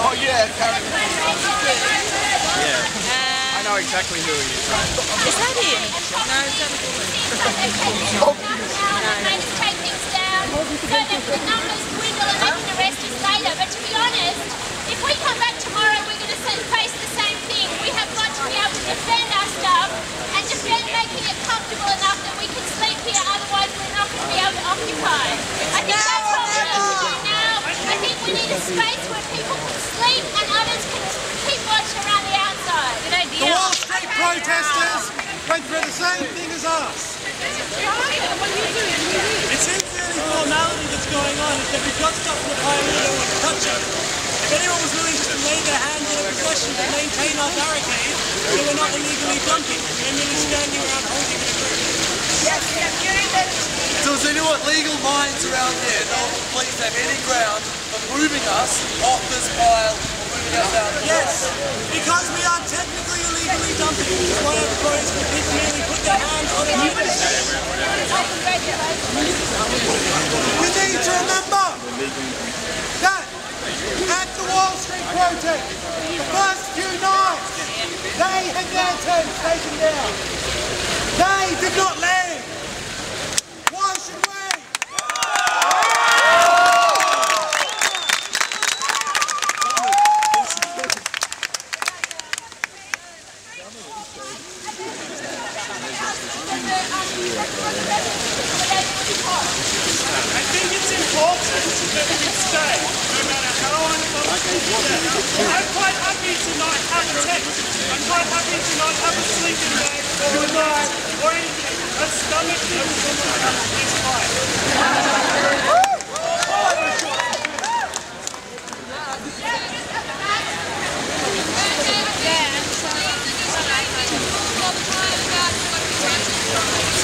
Oh yeah, I know exactly who he is. Is that him? No, it's not. Take things down so that the numbers dwindle and they can arrest us later. But to be honest, if we come back tomorrow, we're going to face the same thing. We have got to be able to defend our stuff and defend making it comfortable enough that we can sleep here. Otherwise, we're not going to be able to occupy. I think that's what we need to do now. I think we need a space where people can sleep and others can keep watch around the outside. Good idea. The Wall Street protesters went through the same thing as us. It seems the only formality that's going on is that we've got stuff in the pile we don't want to touch it. If anyone was willing just to lay their hands on a possession to maintain our barricade, so we're not illegally dumping, we're merely standing around holding it a group. So is there any legal minds around here that will please have any ground for moving us off this pile or moving us out? Yes, because we are technically illegally dumping. That's why I propose that people merely put their hands on it. We need to remember that at the Wall Street protest, the first few nights, they had their tents taken down. They did not leave. Why should we? I think it's important that we stay, no matter how uncomfortable we get. I'm quite happy to not have a tent. I'm quite happy to not have a sleeping bag or a night or anything. A stomach that someone else is fine.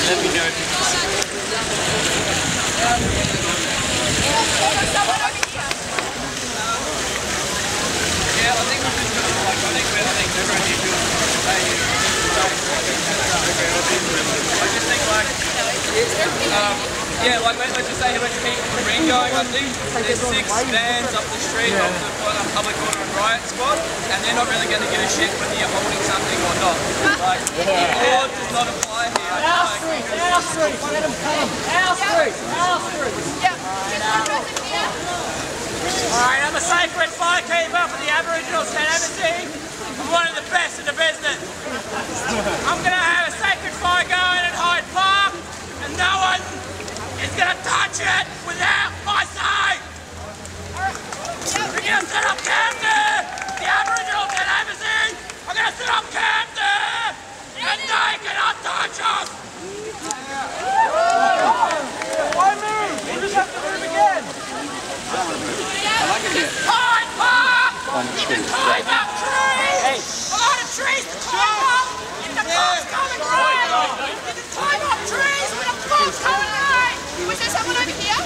Let me know. Yeah, I think we're just going to like, I think everyone needs to stay here. I just think like, yeah, like let's just say let's keep the ring going. I think there's 6 vans up the street of the public order and riot squad, and they're not really going to give a shit whether you're holding something or not. Like, the law does not apply here. Our street, let them come. Our street. Alright, I'm a sacred firekeeper for the Aboriginal St. Embassy. I'm one of the best in the business. I'm going to have a sacred fire going at Hyde Park, and no one is going to touch it without my say. We're going to set up camp there, the Aboriginal St. Embassy. I'm going to set up camp there, and they cannot touch us. Why move? We'll just have to move again. Hyde Park! You can climb up trees! A lot of trees to climb up! If the fog's coming right! You can climb up trees when the fog's coming right! Was there someone over here?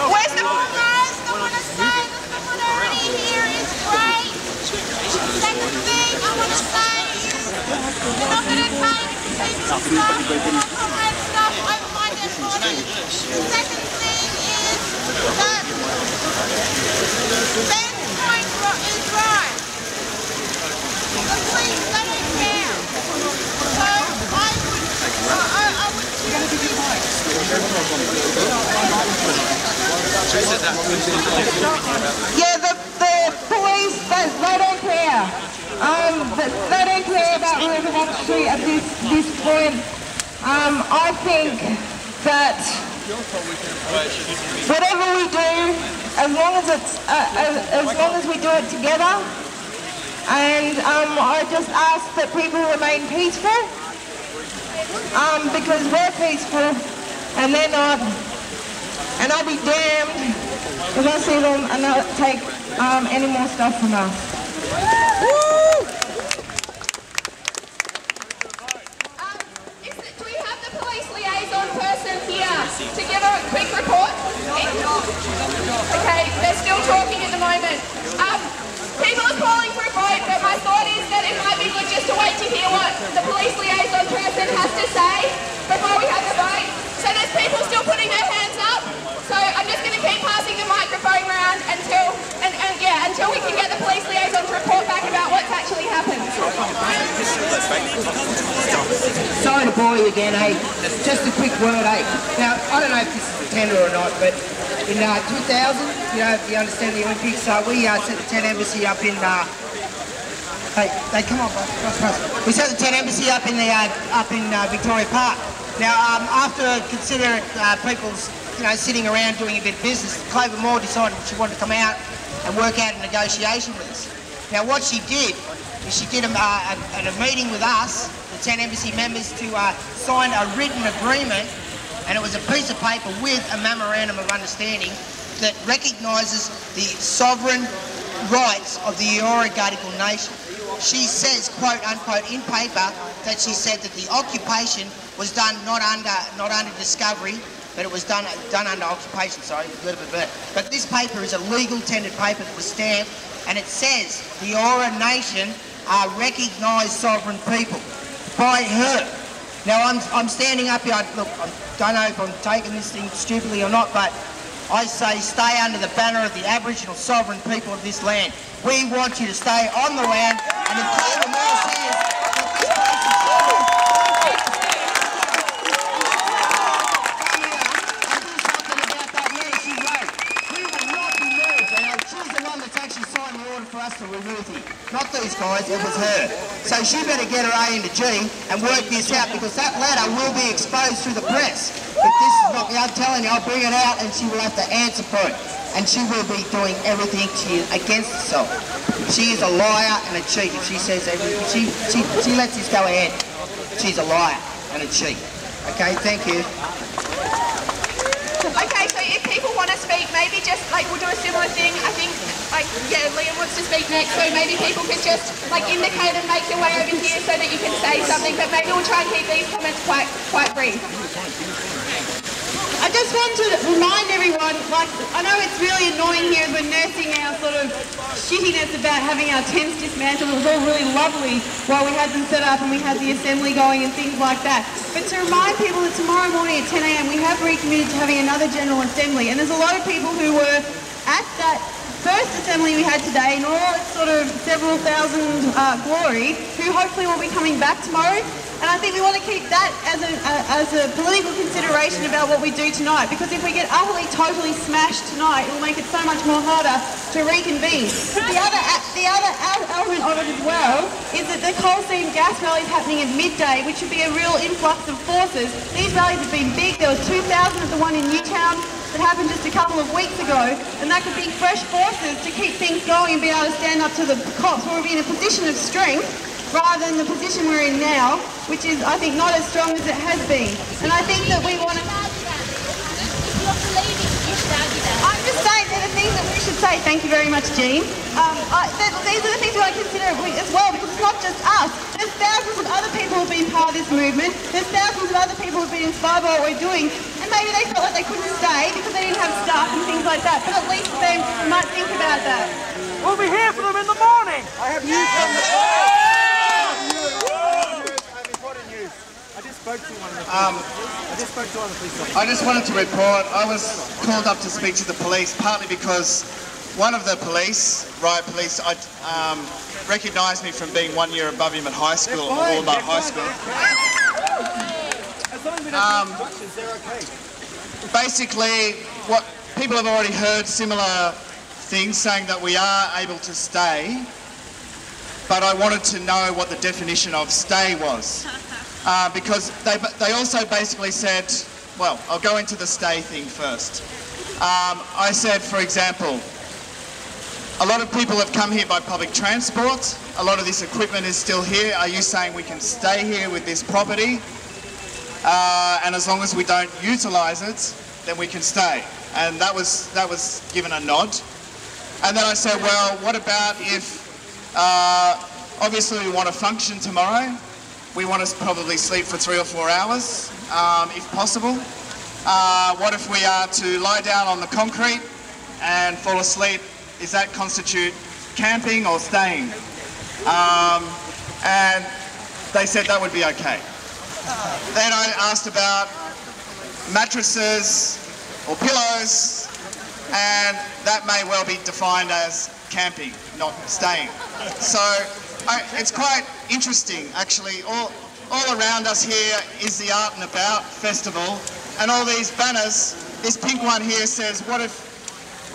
Where's the one guys? I want to say the solidarity here is great. Second thing I want to say is we're not going to take people stuff over my dead body. Second thing is that Ben's point is right. The police, they don't care. So I would choose Yeah, the police, they don't care. They don't care about moving on the street at this point. I think that whatever we do, as long as we do it together, and I just ask that people remain peaceful, because we're peaceful and they're not, and I'll be damned if I see them and they'll take any more stuff from us. Do we have the police liaison person here? Okay, they're still talking at the moment. People are calling for a vote, but my thought is that it might be good just to wait to hear what the police liaison person has to say before we have the vote. So there's people still putting their hands up. So I'm just going to keep passing the microphone around until we can get the police liaison to report back about what's actually happened. Sorry to bore you again, eh? Just a quick word, eh? Now, I don't know if this is a tender or not, but in 2000, you know, if you understand the Olympics, we set the tent embassy up in, come on, boss. We set the tent embassy up in Victoria Park. Now, after considering people's, sitting around doing a bit of business, Clover Moore decided she wanted to come out and work out a negotiation with us. Now, what she did is she did a meeting with us, the 10 embassy members, to sign a written agreement, and it was a piece of paper with a memorandum of understanding that recognises the sovereign rights of the Eora Gadigal nation. She says, quote unquote, in paper that she said that the occupation was done not under discovery, but it was done under occupation. Sorry, a little bit better. But this paper is a legal tendered paper that was stamped, and it says the Eora nation are recognised sovereign people by her. Now I'm standing up here. Look, I don't know if I'm taking this thing stupidly or not, but I say stay under the banner of the Aboriginal sovereign people of this land. We want you to stay on the land, and if Clover Moore says that this place is sovereign, for us to remove him. Not these guys, it was her. So she better get her A into G and work this out, because that letter will be exposed through the press. If this is not me, I'm telling you, I'll bring it out and she will have to answer for it. And she will be doing everything she is against herself. She is a liar and a cheat. If she says everything, she lets this go ahead. She's a liar and a cheat. Okay, thank you. Okay, so if people want to speak, maybe just we'll do a similar thing. I think Liam wants to speak next, so maybe people could just indicate and make your way over here so that you can say something. But maybe we'll try and keep these comments quite brief. I just want to remind everyone, I know it's really annoying here as we're nursing our sort of shittiness about having our tents dismantled. It was all really lovely while we had them set up and we had the assembly going and things like that. But to remind people that tomorrow morning at 10 a.m. we have recommitted to having another General Assembly, and there's a lot of people who were at that first assembly we had today in all its sort of several thousand glory, who hopefully will be coming back tomorrow. And I think we want to keep that as a political consideration about what we do tonight, because if we get utterly, totally smashed tonight, it will make it so much more harder to reconvene. The other element of it as well is that the coal seam gas rally is happening at midday, which would be a real influx of forces. These rallies have been big. There was 2,000 at the one in Newtown that happened just a couple of weeks ago, and that could be fresh forces to keep things going and be able to stand up to the cops, where we'll be in a position of strength rather than the position we're in now, which is, I think, not as strong as it has been. And I think that we want to... I'm just saying they're the things that we should say. Thank you very much, Jean. These are the things we want to consider as well, because it's not just us. There's thousands of other people who have been part of this movement. There's thousands of other people who have been inspired by what we're doing. And maybe they felt like they couldn't stay because they didn't have staff and things like that. But at least they might think about that. We'll be here for them in the morning. I have news from the I just wanted to report, I was called up to speak to the police, partly because one of the police, riot police, recognised me from being 1 year above him at high school, all about high school. Basically, what people have already heard similar things saying that we are able to stay, but I wanted to know what the definition of stay was. Because they also basically said, well, I'll go into the stay thing first. I said, for example, a lot of people have come here by public transport. A lot of this equipment is still here. Are you saying we can stay here with this property? And as long as we don't utilise it, then we can stay. And that was given a nod. And then I said, well, what about if, obviously we want to function tomorrow. We want to probably sleep for 3 or 4 hours, if possible. What if we are to lie down on the concrete and fall asleep? Is that constitute camping or staying? And they said that would be okay. Then I asked about mattresses or pillows, and that may well be defined as camping, not staying. So it's quite interesting, actually. All around us here is the Art and About Festival, and all these banners. This pink one here says, what if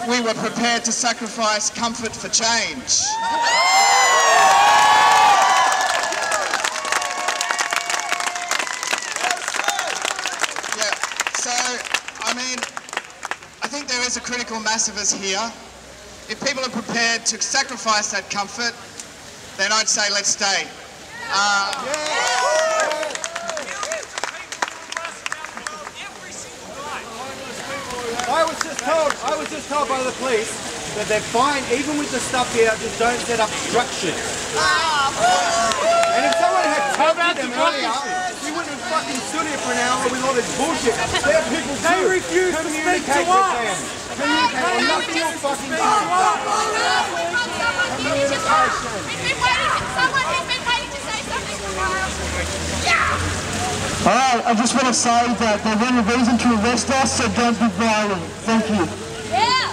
we were prepared to sacrifice comfort for change? Yeah, so, I mean, I think there is a critical mass of us here. If people are prepared to sacrifice that comfort, then I'd say let's stay. I was just told by the police that they're fine, even with the stuff here, just don't set up structures. And if someone had told them earlier, we wouldn't have fucking stood here for an hour with all this bullshit. They're people too. They refuse to speak to us. Communicate on nothing you're fucking doing. Someone has been waiting to say something for a while. Yeah! Alright, I just want to say that there's no reason to arrest us, so don't be violent. Thank you. Yeah!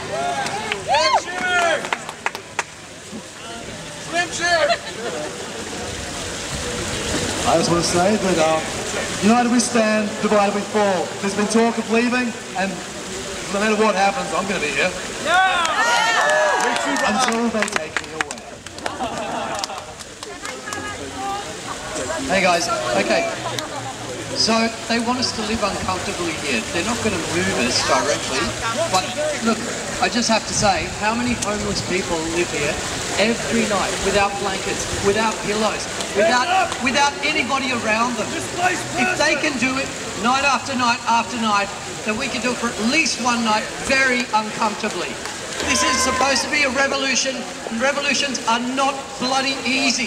Slim Jim! I just want to say that united we stand, divided we fall. There's been talk of leaving, and no matter what happens, I'm going to be here. Until they take me away. Hey guys, okay. So they want us to live uncomfortably here. They're not going to move us directly. But look, I just have to say, how many homeless people live here every night without blankets, without pillows, without anybody around them? If they can do it night after night after night, then we can do it for at least one night very uncomfortably. This is supposed to be a revolution, and revolutions are not bloody easy.